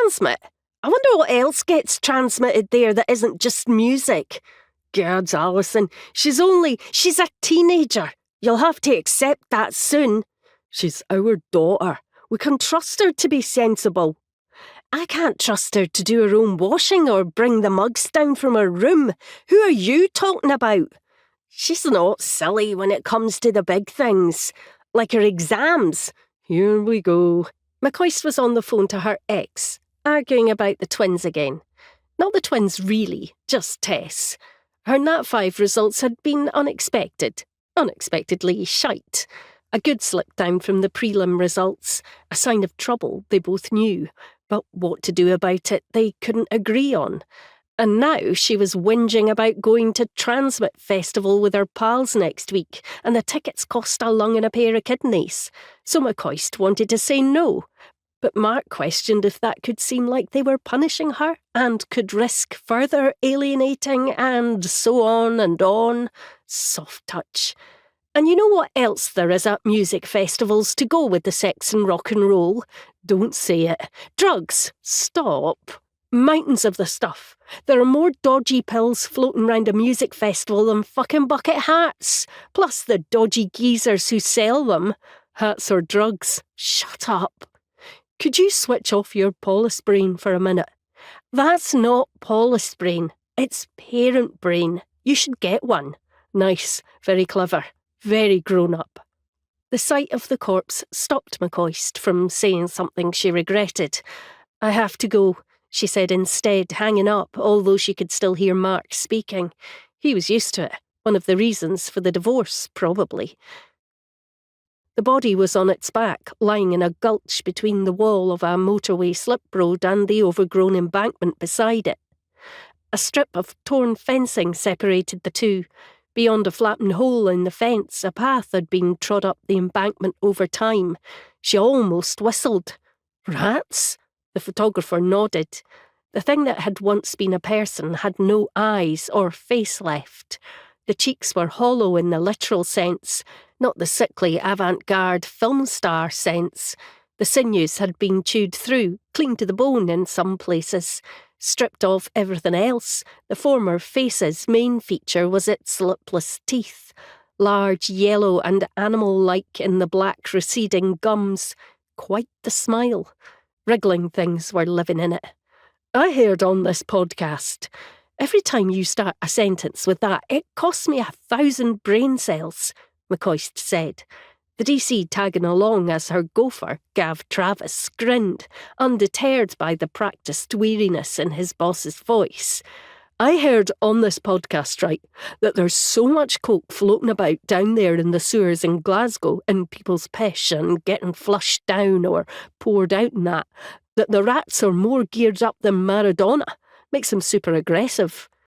transmit? I wonder what else gets transmitted there that isn't just music. Gods, Alison, she's a teenager. You'll have to accept that soon. She's our daughter. We can trust her to be sensible. I can't trust her to do her own washing or bring the mugs down from her room. Who are you talking about? She's not silly when it comes to the big things, like her exams. Here we go. McCoist was on the phone to her ex, arguing about the twins again. Not the twins really, just Tess. Her Nat 5 results had been unexpected. Unexpectedly shite. A good slip down from the prelim results. A sign of trouble, they both knew. But what to do about it, they couldn't agree on. And now she was whinging about going to Transmit Festival with her pals next week, and the tickets cost a lung and a pair of kidneys. So McCoist wanted to say no. But Mark questioned if that could seem like they were punishing her and could risk further alienating and so on and on. Soft touch. And you know what else there is at music festivals to go with the sex and rock and roll? Don't say it. Drugs. Stop. Mountains of the stuff. There are more dodgy pills floating round a music festival than fucking bucket hats. Plus the dodgy geezers who sell them. Hats or drugs. Shut up. Could you switch off your Paulus brain for a minute? That's not Paulus brain. It's parent brain. You should get one. Nice. Very clever. Very grown up. The sight of the corpse stopped McCoist from saying something she regretted. I have to go, she said instead, hanging up, although she could still hear Mark speaking. He was used to it. One of the reasons for the divorce, probably. The body was on its back, lying in a gulch between the wall of a motorway slip road and the overgrown embankment beside it. A strip of torn fencing separated the two. Beyond a flattened hole in the fence, a path had been trod up the embankment over time. She almost whistled. Rats? The photographer nodded. The thing that had once been a person had no eyes or face left. The cheeks were hollow in the literal sense, not the sickly avant-garde film star sense. The sinews had been chewed through, clean to the bone in some places. Stripped of everything else, the former face's main feature was its lipless teeth, large, yellow and animal-like in the black receding gums. Quite the smile. Wriggling things were living in it. I heard on this podcast, every time you start a sentence with that, it costs me 1,000 brain cells, McCoist said. The DC tagging along as her gopher, Gav Travis, grinned, undeterred by the practised weariness in his boss's voice. I heard on this podcast, right, that there's so much coke floating about down there in the sewers in Glasgow, in people's piss and getting flushed down or poured out and that the rats are more geared up than Maradona. Makes them super aggressive.